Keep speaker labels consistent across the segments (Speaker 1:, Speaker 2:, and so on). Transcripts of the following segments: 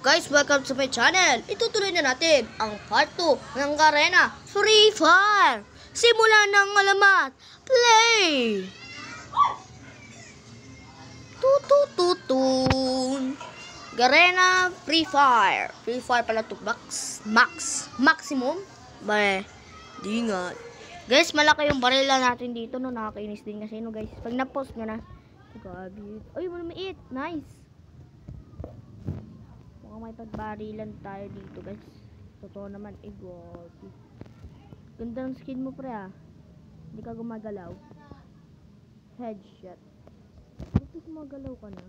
Speaker 1: Guys, welcome to my channel. Itutuloy na natin ang part 2 ng Garena Free Fire. Simulan ng alamat. Play! Tutututun. Garena Free Fire. Free Fire pala to maximum. Ba, di nga. Guys, malaki yung barila natin dito. No, nakakainis din kasi no guys. Pag na-post nyo na. Grabe. Ay, maliit. Nice. May pagbarilan tayo dito guys. Totoo naman, god. Ganda ng skin mo pre ah. Hindi ka gumagalaw. Headshot. Bakit gumagalaw ka na?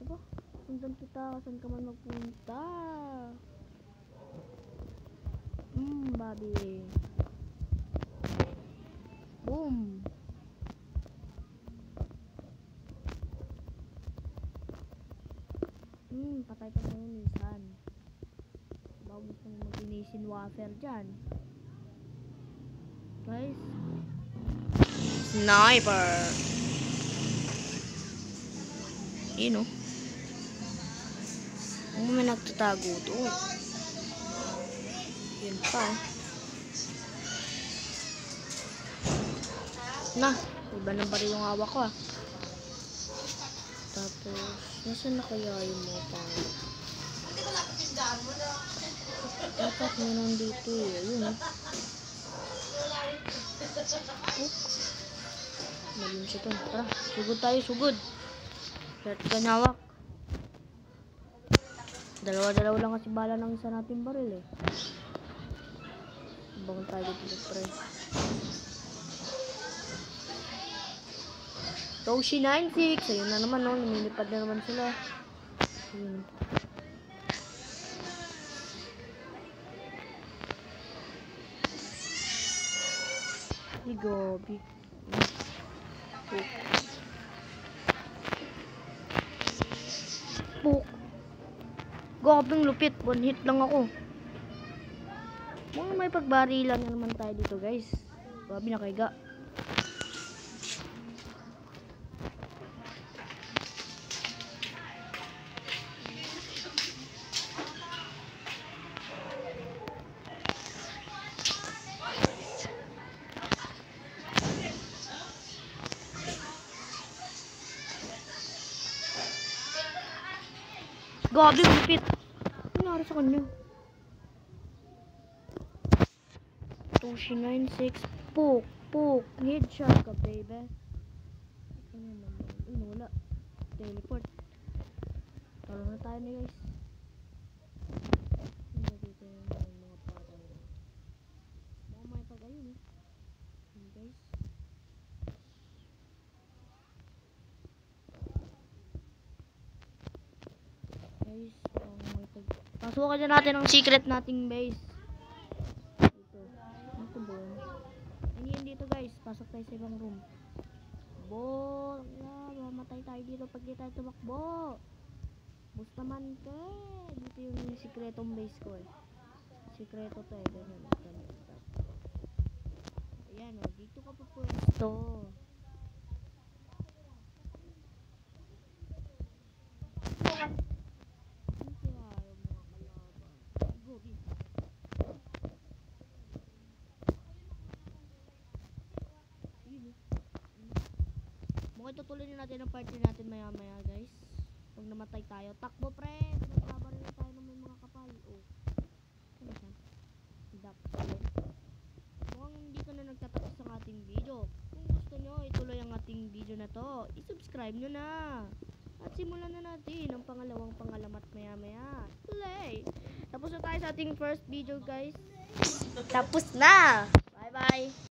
Speaker 1: Diba? Sundan kita. Saan ka man magpunta? Babi. Boom. Patay pa na yung Nissan. Bago gusto mo mag-inisin wafer dyan. Guys. Sniper. Yun o. May nagtatago doon. Yun pa. Na. Iba ng baril yung hawak ko ah. Tapos, nasaan na kaya yung mga pang? Dapat meron dito eh. Ayun eh. Malim siya to. Tara, sugod tayo, sugod. Lahat ka nawak. Dalawa-dalawa lang kasi bala ng isa natin baril eh. Bangon tayo dito pre. Roshi 96. Ayun na naman, no? Lumilipad na naman sila. Ayun. Ay, gabi. Puk. Gabing lupit. One hit lang ako. Mga may pagbarilan na naman tayo dito, guys. Gabi nakaiga. Gabi, lupit. Ano nangyari sa kanya? Roshi 96. Poke. Headshot ka, baby. Ano naman? Ano, wala. Teleport. Talo na tayo na, guys. Hindi dito yung mga patay. Baka may pag-ayun, eh. Ano, guys? Pasukan na natin ang secret nating base. Dito. Ito ba? Ano yun dito guys? Pasok tayo sa ibang room. Mamatay tayo dito pag di tayo tumakbo. Bus naman ka. Dito yung secretong base ko eh. Secreto to eh. Ganun. Ayan o. Dito ka pa pwesto. Okay, tutuloy na natin ang party natin maya guys. Pag namatay tayo, takbo pre. Pinagbabaril tayo ng may mga kapal. Oh. Ano siya? Mukhang hindi ka na nagtatapos ng ating video. Kung gusto nyo ituloy ang ating video na to, i-subscribe nyo na. At simulan na natin ang pangalamat maya. Play! Tapos na tayo sa ating first video guys. Tapos na! Bye bye!